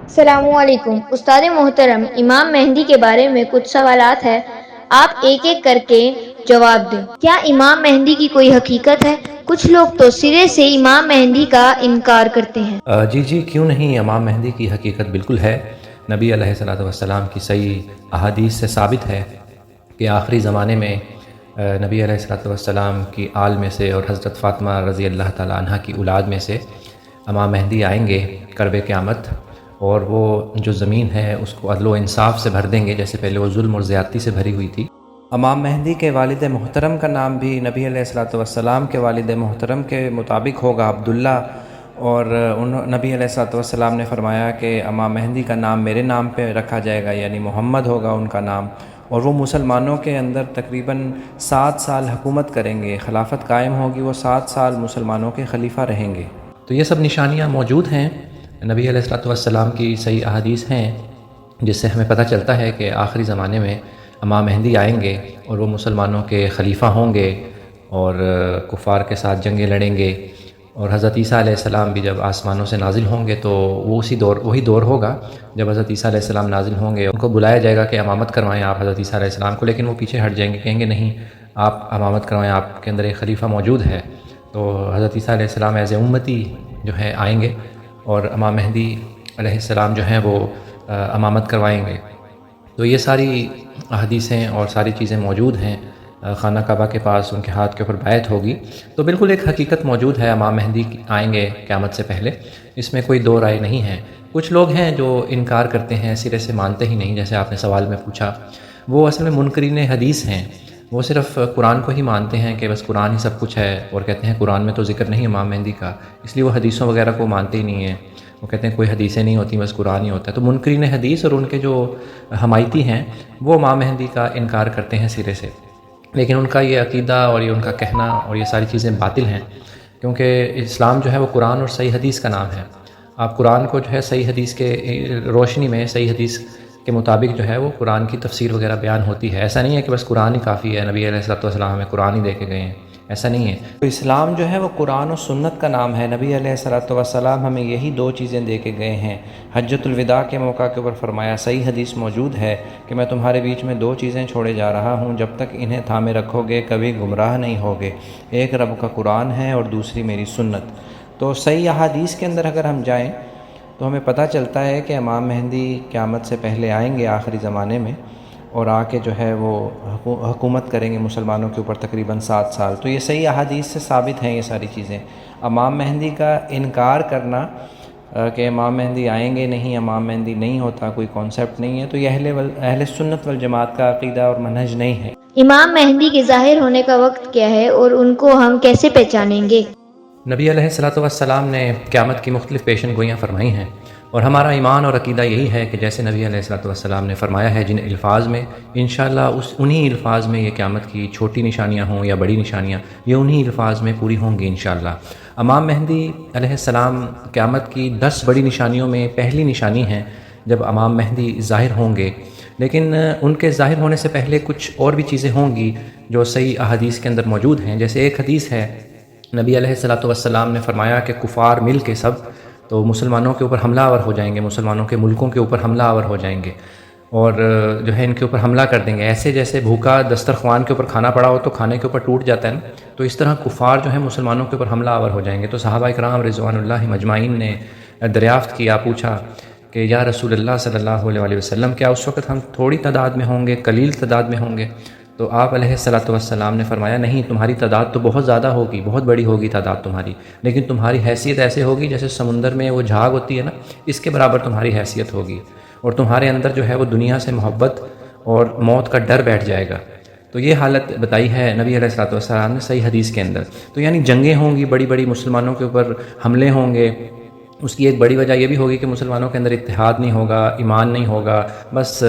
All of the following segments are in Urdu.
السلام علیکم استاد محترم، امام مہدی کے بارے میں کچھ سوالات ہیں، آپ ایک ایک کر کے جواب دیں۔ کیا امام مہدی کی کوئی حقیقت ہے؟ کچھ لوگ تو سرے سے امام مہدی کا انکار کرتے ہیں۔ جی کیوں نہیں، امام مہدی کی حقیقت بالکل ہے۔ نبی علیہ الصلوۃ والسلام کی صحیح احادیث سے ثابت ہے کہ آخری زمانے میں نبی علیہ الصلوۃ والسلام کی آل میں سے اور حضرت فاطمہ رضی اللہ تعالیٰ عنہ کی اولاد میں سے امام مہدی آئیں گے کرب قیامت، اور وہ جو زمین ہے اس کو عدل و انصاف سے بھر دیں گے، جیسے پہلے وہ ظلم اور زیادتی سے بھری ہوئی تھی۔ امام مہدی کے والد محترم کا نام بھی نبی علیہ الصلوۃ والسلام کے والد محترم کے مطابق ہوگا عبداللہ، اور نبی علیہ الصلوۃ والسلام نے فرمایا کہ امام مہدی کا نام میرے نام پہ رکھا جائے گا، یعنی محمد ہوگا ان کا نام، اور وہ مسلمانوں کے اندر تقریباً 7 سال حکومت کریں گے، خلافت قائم ہوگی، وہ 7 سال مسلمانوں کے خلیفہ رہیں گے۔ تو یہ سب نشانیاں موجود ہیں، نبی علیہ الصلوۃ والسلام کی صحیح احادیث ہیں، جس سے ہمیں پتہ چلتا ہے کہ آخری زمانے میں امام مہدی آئیں گے اور وہ مسلمانوں کے خلیفہ ہوں گے اور کفار کے ساتھ جنگیں لڑیں گے، اور حضرت عیسیٰ علیہ السلام بھی جب آسمانوں سے نازل ہوں گے تو وہ وہی دور ہوگا جب حضرت عیسیٰ علیہ السلام نازل ہوں گے، ان کو بلایا جائے گا کہ امامت کروائیں آپ حضرت عیسیٰ علیہ السلام کو، لیکن وہ پیچھے ہٹ جائیں گے، کہیں گے نہیں آپ امامت کروائیں، آپ کے اندر ایک خلیفہ موجود ہے۔ تو حضرت عیسیٰ علیہ السلام ایز اے امتی جو ہے آئیں گے، اور امام مہدی علیہ السلام جو ہیں وہ امامت کروائیں گے۔ تو یہ ساری احادیثیں اور ساری چیزیں موجود ہیں، خانہ کعبہ کے پاس ان کے ہاتھ کے اوپر بیعت ہوگی، تو بالکل ایک حقیقت موجود ہے، امام مہدی آئیں گے قیامت سے پہلے، اس میں کوئی دو رائے نہیں ہے۔ کچھ لوگ ہیں جو انکار کرتے ہیں، سرے سے مانتے ہی نہیں، جیسے آپ نے سوال میں پوچھا، وہ اصل میں منکرین حدیث ہیں، وہ صرف قرآن کو ہی مانتے ہیں کہ بس قرآن ہی سب کچھ ہے، اور کہتے ہیں قرآن میں تو ذکر نہیں امام مہدی کا، اس لیے وہ حدیثوں وغیرہ کو مانتے ہی نہیں ہیں، وہ کہتے ہیں کوئی حدیثیں نہیں ہوتی، بس قرآن ہی ہوتا ہے۔ تو منکرین حدیث اور ان کے جو حمایتی ہیں وہ امام مہدی کا انکار کرتے ہیں سرے سے، لیکن ان کا یہ عقیدہ اور یہ ان کا کہنا اور یہ ساری چیزیں باطل ہیں، کیونکہ اسلام جو ہے وہ قرآن اور صحیح حدیث کا نام ہے۔ آپ قرآن کو جو ہے صحیح حدیث کے روشنی میں، صحیح حدیث کے مطابق جو ہے وہ قرآن کی تفسیر وغیرہ بیان ہوتی ہے، ایسا نہیں ہے کہ بس قرآن ہی کافی ہے، نبی علیہ الصلوۃ والسلام ہمیں قرآن ہی دے کے گئے ہیں، ایسا نہیں ہے۔ تو اسلام جو ہے وہ قرآن و سنت کا نام ہے، نبی علیہ الصلوۃ والسلام ہمیں یہی 2 چیزیں دے کے گئے ہیں۔ حجۃ الوداع کے موقع کے اوپر فرمایا، صحیح حدیث موجود ہے کہ میں تمہارے بیچ میں 2 چیزیں چھوڑے جا رہا ہوں، جب تک انہیں تھامے رکھو گے کبھی گمراہ نہیں ہوگے، ایک رب کا قرآن ہے اور دوسری میری سنت۔ تو صحیح احادیث کے اندر اگر ہم جائیں تو ہمیں پتہ چلتا ہے کہ امام مہدی قیامت سے پہلے آئیں گے آخری زمانے میں، اور آ کے جو ہے وہ حکومت کریں گے مسلمانوں کے اوپر تقریباً 7 سال۔ تو یہ صحیح احادیث سے ثابت ہیں یہ ساری چیزیں۔ امام مہدی کا انکار کرنا کہ امام مہدی آئیں گے نہیں، امام مہدی نہیں ہوتا، کوئی کانسیپٹ نہیں ہے، تو یہ اہل سنت والجماعت کا عقیدہ اور منہج نہیں ہے۔ امام مہدی کے ظاہر ہونے کا وقت کیا ہے اور ان کو ہم کیسے پہچانیں گے؟ نبی علیہ الصلوۃ والسلام نے قیامت کی مختلف پیشن گوئیاں فرمائی ہیں، اور ہمارا ایمان اور عقیدہ یہی ہے کہ جیسے نبی علیہ الصلوۃ والسلام نے فرمایا ہے جن الفاظ میں، انشاءاللہ انہی الفاظ میں یہ قیامت کی چھوٹی نشانیاں ہوں یا بڑی نشانیاں، یہ انہی الفاظ میں پوری ہوں گی انشاءاللہ۔ امام مہدی علیہ السلام قیامت کی 10 بڑی نشانیوں میں پہلی نشانی ہے جب امام مہدی ظاہر ہوں گے، لیکن ان کے ظاہر ہونے سے پہلے کچھ اور بھی چیزیں ہوں گی جو صحیح احادیث کے اندر موجود ہیں۔ جیسے ایک حدیث ہے، نبی علیہ الصلوۃ والسلام نے فرمایا کہ کفار مل کے سب تو مسلمانوں کے اوپر حملہ آور ہو جائیں گے، مسلمانوں کے ملکوں کے اوپر حملہ آور ہو جائیں گے، اور جو ہے ان کے اوپر حملہ کر دیں گے، ایسے جیسے بھوکا دسترخوان کے اوپر کھانا پڑا ہو تو کھانے کے اوپر ٹوٹ جاتا ہے نا، تو اس طرح کفار جو ہے مسلمانوں کے اوپر حملہ آور ہو جائیں گے۔ تو صحابہ کرام رضوان اللہ مجمعین نے دریافت کیا، پوچھا کہ یا رسول اللہ صلی اللہ علیہ وسلم، کیا اس وقت ہم تھوڑی تعداد میں ہوں گے، قلیل تعداد میں ہوں گے؟ تو آپ علیہ الصلوۃ والسلام نے فرمایا نہیں، تمہاری تعداد تو بہت زیادہ ہوگی، بہت بڑی ہوگی تعداد تمہاری، لیکن تمہاری حیثیت ایسے ہوگی جیسے سمندر میں وہ جھاگ ہوتی ہے نا، اس کے برابر تمہاری حیثیت ہوگی، اور تمہارے اندر جو ہے وہ دنیا سے محبت اور موت کا ڈر بیٹھ جائے گا۔ تو یہ حالت بتائی ہے نبی علیہ الصلوۃ والسلام نے صحیح حدیث کے اندر۔ تو یعنی جنگیں ہوں گی، بڑی بڑی مسلمانوں کے اوپر حملے ہوں گے، اس کی ایک بڑی وجہ یہ بھی ہوگی کہ مسلمانوں کے اندر اتحاد نہیں ہوگا، ایمان نہیں ہوگا، بس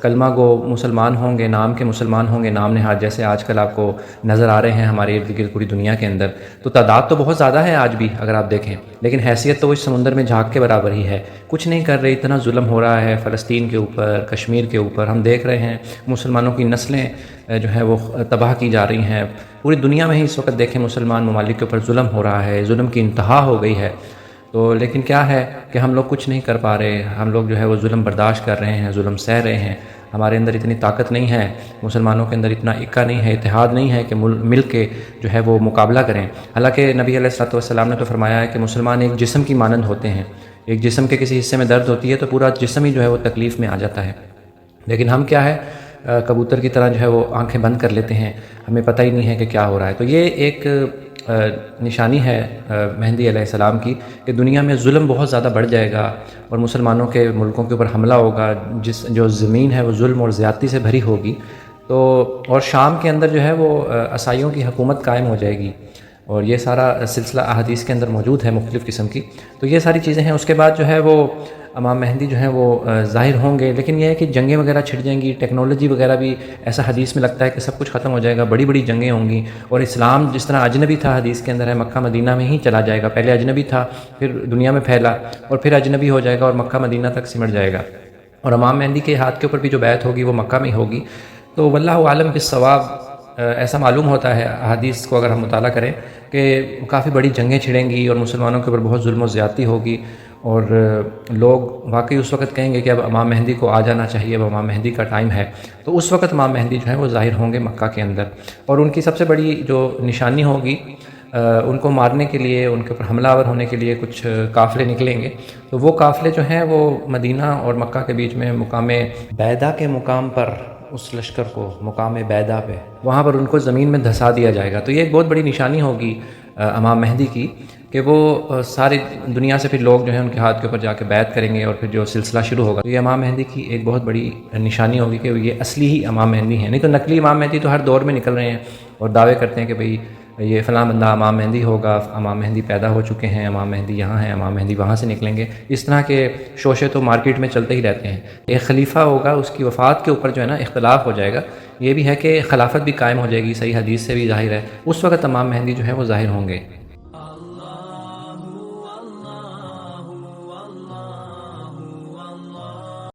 کلمہ گو مسلمان ہوں گے، نام کے مسلمان ہوں گے، نام نہاد جیسے آج کل آپ کو نظر آ رہے ہیں ہمارے ارد گرد پوری دنیا کے اندر۔ تو تعداد تو بہت زیادہ ہے آج بھی اگر آپ دیکھیں، لیکن حیثیت تو وہ اس سمندر میں جھاگ کے برابر ہی ہے، کچھ نہیں کر رہے، اتنا ظلم ہو رہا ہے فلسطین کے اوپر، کشمیر کے اوپر، ہم دیکھ رہے ہیں مسلمانوں کی نسلیں جو ہیں وہ تباہ کی جا رہی ہیں، پوری دنیا میں ہی اس وقت دیکھیں مسلمان ممالک کے اوپر ظلم ہو رہا ہے، ظلم کی انتہا ہو گئی ہے۔ تو لیکن کیا ہے کہ ہم لوگ کچھ نہیں کر پا رہے، ہم لوگ جو ہے وہ ظلم برداشت کر رہے ہیں، ظلم سہ رہے ہیں، ہمارے اندر اتنی طاقت نہیں ہے، مسلمانوں کے اندر اتنا اکا نہیں ہے، اتحاد نہیں ہے کہ مل کے جو ہے وہ مقابلہ کریں۔ حالانکہ نبی علیہ الصلوۃ والسلام نے تو فرمایا ہے کہ مسلمان ایک جسم کی مانند ہوتے ہیں، ایک جسم کے کسی حصے میں درد ہوتی ہے تو پورا جسم ہی جو ہے وہ تکلیف میں آ جاتا ہے، لیکن ہم کیا ہے کبوتر کی طرح جو ہے وہ آنکھیں بند کر لیتے ہیں، ہمیں پتہ ہی نہیں ہے کہ کیا ہو رہا ہے۔ تو یہ ایک نشانی ہے مہدی علیہ السلام کی کہ دنیا میں ظلم بہت زیادہ بڑھ جائے گا اور مسلمانوں کے ملکوں کے اوپر حملہ ہوگا، جو زمین ہے وہ ظلم اور زیادتی سے بھری ہوگی، تو اور شام کے اندر جو ہے وہ عیسائیوں کی حکومت قائم ہو جائے گی، اور یہ سارا سلسلہ احادیث کے اندر موجود ہے مختلف قسم کی۔ تو یہ ساری چیزیں ہیں۔ اس کے بعد جو ہے وہ امام مہدی جو ہیں وہ ظاہر ہوں گے، لیکن یہ ہے کہ جنگیں وغیرہ چھڑ جائیں گی، ٹیکنالوجی وغیرہ بھی ایسا حدیث میں لگتا ہے کہ سب کچھ ختم ہو جائے گا، بڑی بڑی جنگیں ہوں گی، اور اسلام جس طرح اجنبی تھا حدیث کے اندر ہے مکہ مدینہ میں ہی چلا جائے گا، پہلے اجنبی تھا پھر دنیا میں پھیلا اور پھر اجنبی ہو جائے گا اور مکہ مدینہ تک سمٹ جائے گا، اور امام مہدی کے ہاتھ کے اوپر بھی جو بیعت ہوگی وہ مکہ میں ہوگی۔ تو واللہ عالم بالصواب، ایسا معلوم ہوتا ہے احادیث کو اگر ہم مطالعہ کریں کہ کافی بڑی جنگیں چھڑیں گی اور مسلمانوں کے اوپر بہت ظلم و زیادتی ہوگی، اور لوگ واقعی اس وقت کہیں گے کہ اب امام مہدی کو آ جانا چاہیے، اب امام مہدی کا ٹائم ہے۔ تو اس وقت امام مہدی جو ہے وہ ظاہر ہوں گے مکہ کے اندر، اور ان کی سب سے بڑی جو نشانی ہوگی ان کو مارنے کے لیے، ان کے اوپر حملہ آور ہونے کے لیے کچھ قافلے نکلیں گے، تو وہ قافلے جو ہیں وہ مدینہ اور مکہ کے بیچ میں مقام بیدا کے مقام پر، اس لشکر کو مقام بیدا پہ وہاں پر ان کو زمین میں دھسا دیا جائے گا۔ تو یہ ایک بہت بڑی نشانی ہوگی امام مہدی کی کہ وہ ساری دنیا سے پھر لوگ جو ہیں ان کے ہاتھ کے اوپر جا کے بیعت کریں گے اور پھر جو سلسلہ شروع ہوگا، تو یہ امام مہدی کی ایک بہت بڑی نشانی ہوگی کہ یہ اصلی ہی امام مہدی ہیں، نہیں تو نقلی امام مہدی تو ہر دور میں نکل رہے ہیں اور دعوے کرتے ہیں کہ بھئی یہ فلاں بندہ امام مہدی ہوگا، امام مہدی پیدا ہو چکے ہیں، امام مہدی یہاں ہیں، امام مہدی وہاں سے نکلیں گے۔ اس طرح کے شوشے تو مارکیٹ میں چلتے ہی رہتے ہیں۔ ایک خلیفہ ہوگا، اس کی وفات کے اوپر جو ہے نا اختلاف ہو جائے گا، یہ بھی ہے کہ خلافت بھی قائم ہو جائے گی، صحیح حدیث سے بھی ظاہر ہے، اس وقت امام مہدی جو ہے وہ ظاہر ہوں گے۔